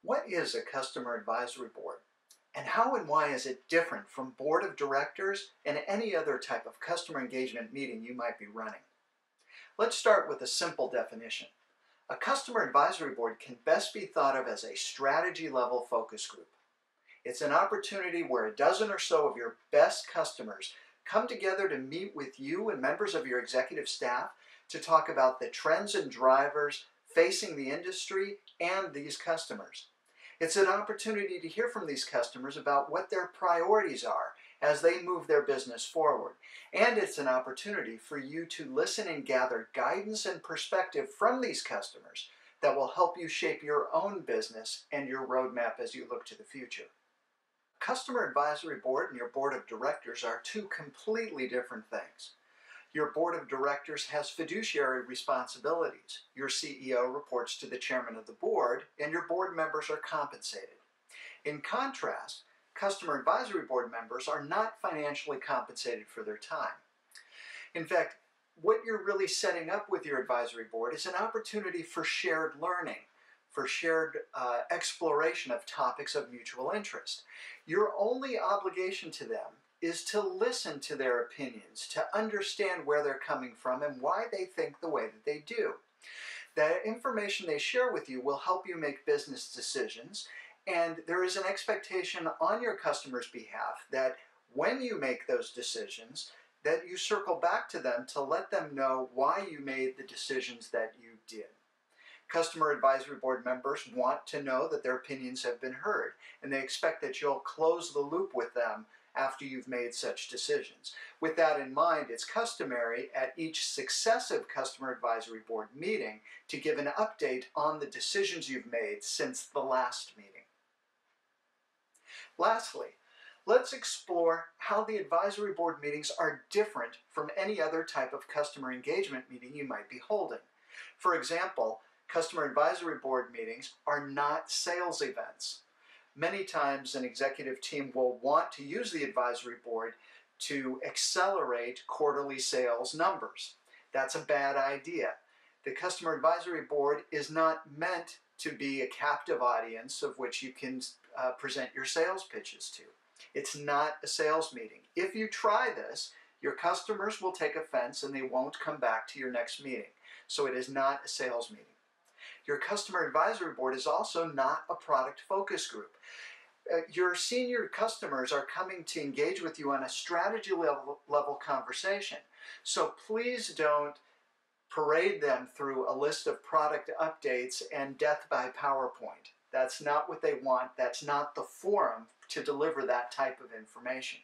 What is a customer advisory board? And how and why is it different from board of directors and any other type of customer engagement meeting you might be running? Let's start with a simple definition. A customer advisory board can best be thought of as a strategy level focus group. It's an opportunity where a dozen or so of your best customers come together to meet with you and members of your executive staff to talk about the trends and drivers facing the industry and these customers. It's an opportunity to hear from these customers about what their priorities are as they move their business forward. And it's an opportunity for you to listen and gather guidance and perspective from these customers that will help you shape your own business and your roadmap as you look to the future. Customer advisory board and your board of directors are two completely different things. Your board of directors has fiduciary responsibilities. Your CEO reports to the chairman of the board, and your board members are compensated. In contrast, customer advisory board members are not financially compensated for their time. In fact, what you're really setting up with your advisory board is an opportunity for shared learning, for shared exploration of topics of mutual interest. Your only obligation to them is to listen to their opinions, to understand where they're coming from and why they think the way that they do. The information they share with you will help you make business decisions, and there is an expectation on your customer's behalf that when you make those decisions, that you circle back to them to let them know why you made the decisions that you did. Customer advisory board members want to know that their opinions have been heard, and they expect that you'll close the loop with them after you've made such decisions. With that in mind, it's customary at each successive customer advisory board meeting to give an update on the decisions you've made since the last meeting. Lastly, let's explore how the advisory board meetings are different from any other type of customer engagement meeting you might be holding. For example, customer advisory board meetings are not sales events. Many times an executive team will want to use the advisory board to accelerate quarterly sales numbers. That's a bad idea. The customer advisory board is not meant to be a captive audience of which you can present your sales pitches to. It's not a sales meeting. If you try this, your customers will take offense and they won't come back to your next meeting. So it is not a sales meeting. Your customer advisory board is also not a product focus group. Your senior customers are coming to engage with you on a strategy level conversation. So please don't parade them through a list of product updates and death by PowerPoint. That's not what they want. That's not the forum to deliver that type of information.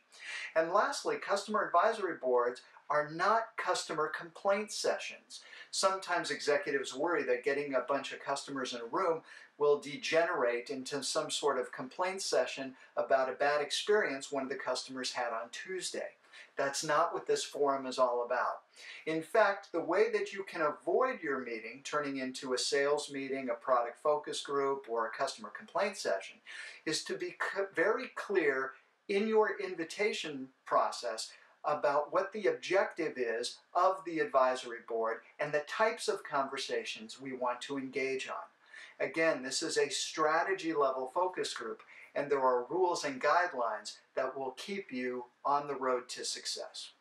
And lastly, customer advisory boards are not customer complaint sessions. Sometimes executives worry that getting a bunch of customers in a room will degenerate into some sort of complaint session about a bad experience one of the customers had on Tuesday. That's not what this forum is all about. In fact, the way that you can avoid your meeting turning into a sales meeting, a product focus group, or a customer complaint session is to be very clear in your invitation process about what the objective is of the advisory board and the types of conversations we want to engage on. Again, this is a strategy level focus group, and there are rules and guidelines that will keep you on the road to success.